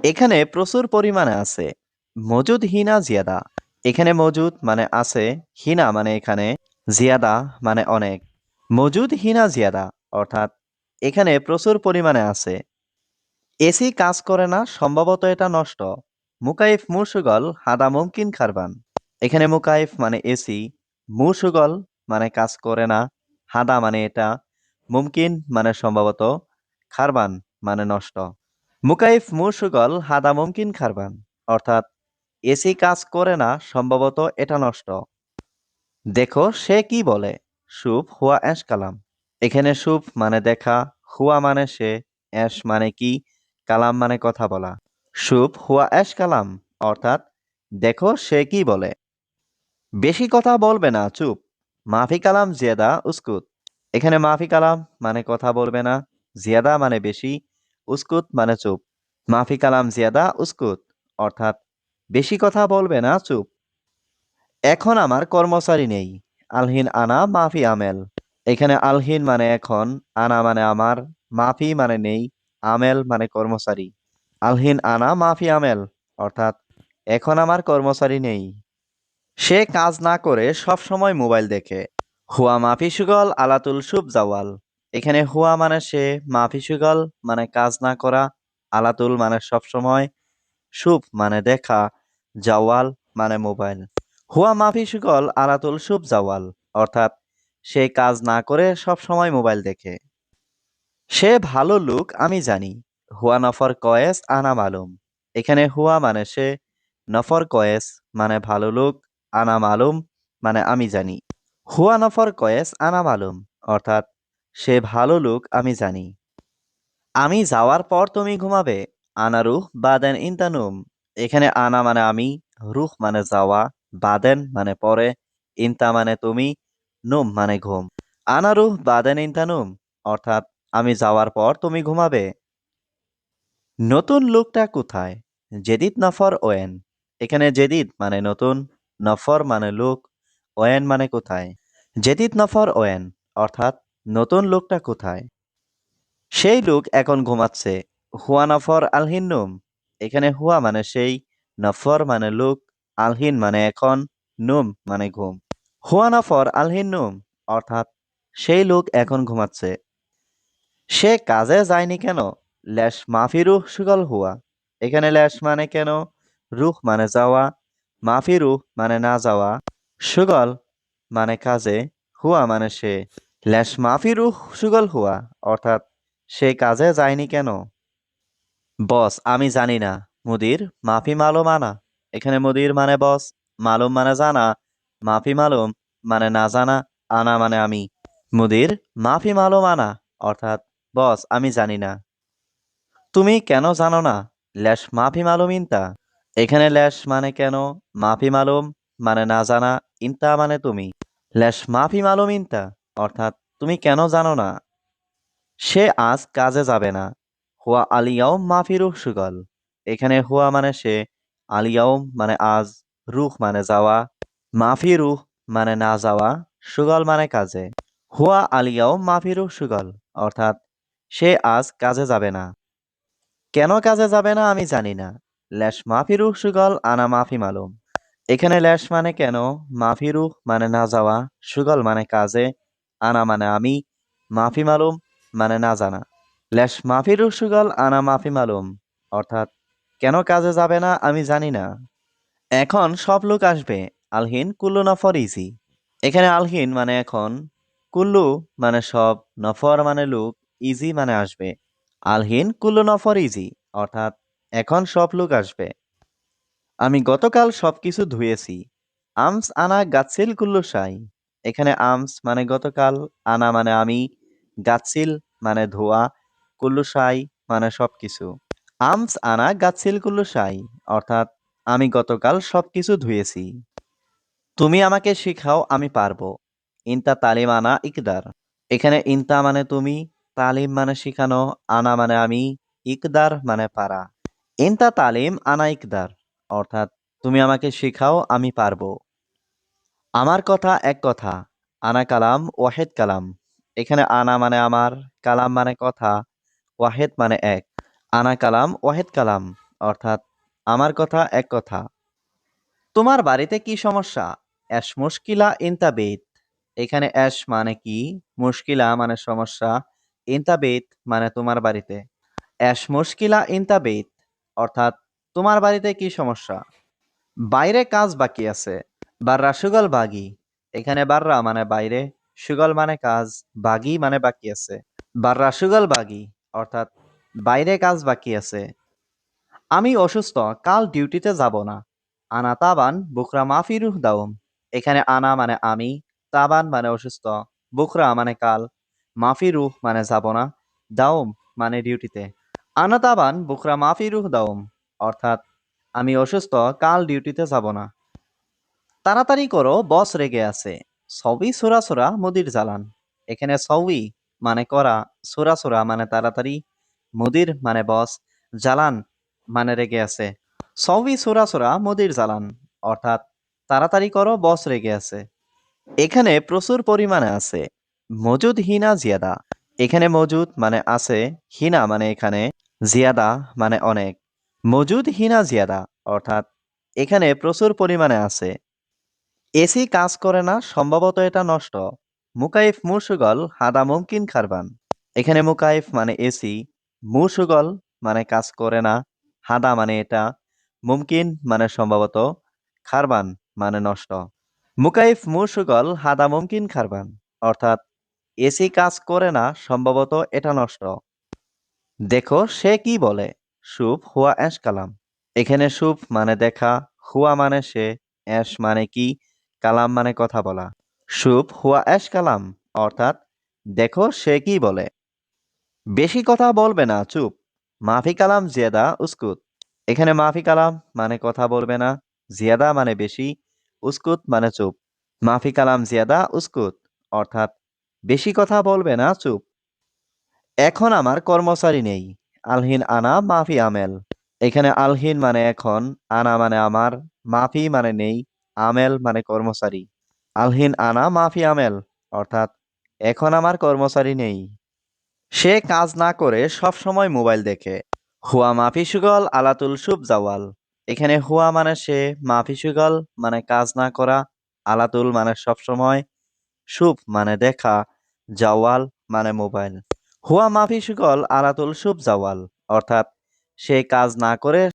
এখানে প্রচুর পরিমাণে আছে। মজুদ হিনা জিয়াদা। এখানে মজুদ মানে আছে, হিনা মানে এখানে, জিয়াদা মানে অনেক। মজুদ হিনা জিয়াদা অর্থাৎ এখানে প্রচুর পরিমাণে আছে। এসি কাজ করে না, সম্ভবত এটা নষ্ট। মুকাইফ মুরসুগল হাদা মুমকিন খারবান। এখানে মুকাইফ মানে এসি, মুরসুগল মানে কাজ করে না, হাদা মানে এটা, মুমকিন মানে সম্ভবত, খারবান মানে নষ্ট। মুকাইফ মুরসুগল হাদা মুমকিন খারবান অর্থাৎ এসি কাজ করে না, সম্ভবত এটা নষ্ট। দেখো সে কি বলে। শুভ হুয়া অ্যাশ কালাম। এখানে শুভ মানে দেখা, হুয়া মানে সে, অ্যাশ মানে কি, কালাম মানে কথা বলা। শুভ হুয়া অ্যাশ কালাম অর্থাৎ দেখো সে কি বলে। বেশি কথা বলবে না, চুপ। মাফি কালাম জিয়াদা উস্কুত। এখানে মাফি কালাম মানে কথা বলবে না, জিয়াদা মানে বেশি, উস্কুত মানে চুপ। মাফি কালাম জিয়াদা উস্কুত অর্থাৎ বেশি কথা বলবে না, চুপ। এখন আমার কর্মচারী নেই। আলহিন আনা মাফি আমেল। এখানে আলহিন মানে এখন, আনা মানে আমার, মাফি মানে নেই, আমেল মানে কর্মচারী। আলহিন আনা মাফি আমেল অর্থাৎ এখন আমার কর্মচারী নেই। সে কাজ না করে সব সময় মোবাইল দেখে। হুয়া মাফি সুগল আলাতুল শুভ জাওয়াল। এখানে হুয়া মানে সে, মাফি সুগল মানে কাজ না করা, আলাতুল মানে সব সময়, শুভ মানে দেখা, জাওয়াল মানে মোবাইল। হুয়া মাফি সুগল আলাতুল শুভ জাওয়াল অর্থাৎ সে কাজ না করে সব সময় মোবাইল দেখে। সে ভালো লোক আমি জানি। হুয়া নফর কয়েস আনা মালুম। এখানে হুয়া মানে সে, নফর কয়েস মানে ভালো লোক, আনা মালুম মানে আমি জানি। হুয়া নফর কয়েস আনা মালুম অর্থাৎ সে ভালো লোক আমি জানি। আমি যাওয়ার পর তুমি ঘুমাবে। আনা রুহ বাদেন ইন্তানুম। এখানে আনা মানে আমি, রুহ মানে যাওয়া, বাদেন মানে পরে, ইন্তা মানে তুমি, নুম মানে ঘুম। আনা রুহ বাদেন ইন্তানুম অর্থাৎ আমি যাওয়ার পর তুমি ঘুমাবে। নতুন লোকটা কোথায়? জেদিদ নফর ওয়েন। এখানে জেদিদ মানে নতুন, নফর মানে লোক, ওয়েন মানে কোথায়। জেদিদ নফর ওয়েন অর্থাৎ নতুন লোকটা কোথায়। সেই লোক এখন ঘুমাচ্ছে। হুয়া নফর আলহিন্নুম। এখানে হুয়া মানে সেই, নফর মানে লোক, আলহিন মানে এখন, নুম মানে ঘুম। হুয়া নফর আলহিন্নুম অর্থাৎ সেই লোক এখন ঘুমাচ্ছে। সে কাজে যায়নি কেন? ল্যাশ মাফি রুহ সুগল হুয়া। এখানে ল্যাশ মানে কেন, রুহ মানে যাওয়া, মাফি রুহ মানে না যাওয়া, সুগল মানে কাজে, হুয়া মানে সে। ল্যাশ মাফি রুহ সুগল হুয়া অর্থাৎ সে কাজে যায়নি কেন। বস আমি জানি না। মুদির মাফি মালুম আনা। এখানে মুদির মানে বস, মালুম মানে জানা, মাফি মালুম মানে না জানা, আনা মানে আমি। মুদির মাফি মালুম আনা অর্থাৎ বস আমি জানি না। তুমি কেন জানো না? ল্যাশ মাফি মালুম ইনতা। এখানে ল্যাশ মানে কেন, মাফি মালুম মানে না জানা, ইনতা মানে তুমি। ল্যাশ মাফি মালুম ইনতা অর্থাৎ তুমি কেন জানো না। সে আজ কাজে যাবে না। হুয়া আলিয়াউম মাফি রুহ সুগল। এখানে হুয়া মানে সে, আলিয়াউম মানে আজ, রুহ মানে যাওয়া, মাফি রুহ মানে না যাওয়া, সুগল মানে কাজে। হুয়া আলিয়াউম মাফি রুহ সুগল অর্থাৎ সে আজ কাজে যাবে না। কেন কাজে যাবে না আমি জানি না। ল্যাশ মাফি রুহ সুগল আনা মাফি মালুম। এখানে ল্যাশ মানে কেন, মাফি রুহ মানে না যাওয়া, সুগল মানে কাজে, আনা মানে আমি, মাফি মালুম মানে না জানা। ল্যাশ মাফি রুহ সুগল আনা মাফি মালুম অর্থাৎ কেন কাজে যাবে না আমি জানি না। এখন সব লোক আসবে। আলহিন কুল্লু নফর ইজি। এখানে আলহিন মানে এখন, কুল্লু মানে সব, নফর মানে লোক, ইজি মানে আসবে। আলহিন কুল্লু নফর ইজি অর্থাৎ এখন সব লোক আসবে। আমি গতকাল সবকিছু ধুয়েছি। আমস আনা গাছিল কুল্লু সাই। এখানে আমস মানে গতকাল, আনা মানে আমি, গাছিল মানে ধোয়া, কুল্লু সাই মানে সবকিছু। আমস আনা গাছিল কুল্লু সাই অর্থাৎ আমি গতকাল সবকিছু ধুয়েছি। তুমি আমাকে শিখাও আমি পারবো। ইনতা তালিম আনা ইকদার। এখানে ইনতা মানে তুমি, তালিম মানে শিখানো, আনা মানে আমি, ইকদার মানে পারা। ইনতা তালিম আনা ইকদার অর্থাৎ তুমি আমাকে শিখাও আমি পারবো। আমার কথা এক কথা। আনা কালাম ওয়াহেদ কালাম। এখানে আনা মানে আমার, কালাম মানে কথা, ওয়াহেদ মানে এক। আনা কালাম ওয়াহেদ কালাম অর্থাৎ আমার কথা এক কথা। তোমার বাড়িতে কি সমস্যা? এশ মুশকিলা ইনতা বেত। এখানে এশ মানে কি, মুশকিলা মানে সমস্যা, ইনতা বেত মানে তোমার বাড়িতে। এশ মুশকিলা ইনতা বেত অর্থাৎ তোমার বাড়িতে কি সমস্যা? বাইরে কাজ বাকি আছে। বাররা সুগল বাগি। এখানে বাররা মানে বাইরে, সুগল মানে কাজ, বাগি মানে বাকি আছে। বাররা সুগল বাগি অর্থাৎ বাইরে কাজ বাকি আছে। আমি অসুস্থ, কাল ডিউটিতে যাব না। আনা তাবান বুকরা মাফি রুহ দাউম। এখানে আনা মানে আমি, তাবান মানে অসুস্থ, বুকরা মানে কাল, মাফি রুহ মানে যাব না, দাউম মানে ডিউটিতে। আনা তাবান বুকরা মাফি রুহ দাউম অর্থাৎ আমি অসুস্থ, কাল ডিউটিতে যাব না। তাড়াতাড়ি করো, বস রেগে আছে। সবই সোরা সোরা মুদির জ্বালান। এখানে সবই মানে করা, সোরা সোরা মানে তাড়াতাড়ি, মুদির মানে বস, জ্বালান মানে রেগে আছে। সবই সোরা সোরা মুদির জ্বালান অর্থাৎ তাড়াতাড়ি করো, বস রেগে আছে। এখানে প্রচুর পরিমাণে আছে। মজুদ হিনা জিয়াদা। এখানে মজুদ মানে আছে, হিনা মানে এখানে, জিয়াদা মানে অনেক। মজুদ হিনা জিয়াদা অর্থাৎ এখানে প্রচুর পরিমাণে আছে। এসি কাজ করে না, সম্ভবত এটা নষ্ট। মুকাইফ মুরসুগল হাদা মুমকিন খারবান। এখানে মুকাইফ মানে এসি, মুরসুগল মানে কাজ করে না, হাদা মানে এটা, মুমকিন মানে সম্ভবত, খারবান মানে নষ্ট। মুকাইফ মুরসুগল হাদা মুমকিন খারবান অর্থাৎ এসি কাজ করে না, সম্ভবত এটা নষ্ট। দেখো সে কি বলে। শুভ হুয়া অ্যাশ কালাম। এখানে শুভ মানে দেখা, হুয়া মানে সে, অ্যাশ মানে কি, কালাম মানে কথা বলা। শুভ হুয়া অ্যাশ কালাম অর্থাৎ দেখো সে কি বলে। বেশি কথা বলবে না, চুপ। মাফি কালাম জিয়াদা উস্কুত। এখানে মাফি কালাম মানে কথা বলবে না, জিয়াদা মানে বেশি, উস্কুত মানে চুপ। মাফি কালাম জিয়াদা উস্কুত অর্থাৎ বেশি কথা বলবে না, চুপ। এখন আমার কর্মচারী নেই। আলহিন আনা মাফি আমেল। এখানে আলহিন মানে এখন, আনা মানে আমার, মাফি মানে নেই, আমেল মানে কর্মচারী। আলহিন আনা মাফি আমেল অর্থাৎ এখন আমার কর্মচারী নেই। সে কাজ না করে সব সময় মোবাইল দেখে। হুয়া মাফি সুগল আলাতুল শুভ জাওয়াল। এখানে হুয়া মানে সে, মাফি সুগল মানে কাজ না করা, আলাতুল মানে সব সময়, শুভ মানে দেখা, জাওয়াল মানে মোবাইল। হুয়া মাফি সুগল আলাতুল শুভ জাওয়াল অর্থাৎ সে কাজ না করে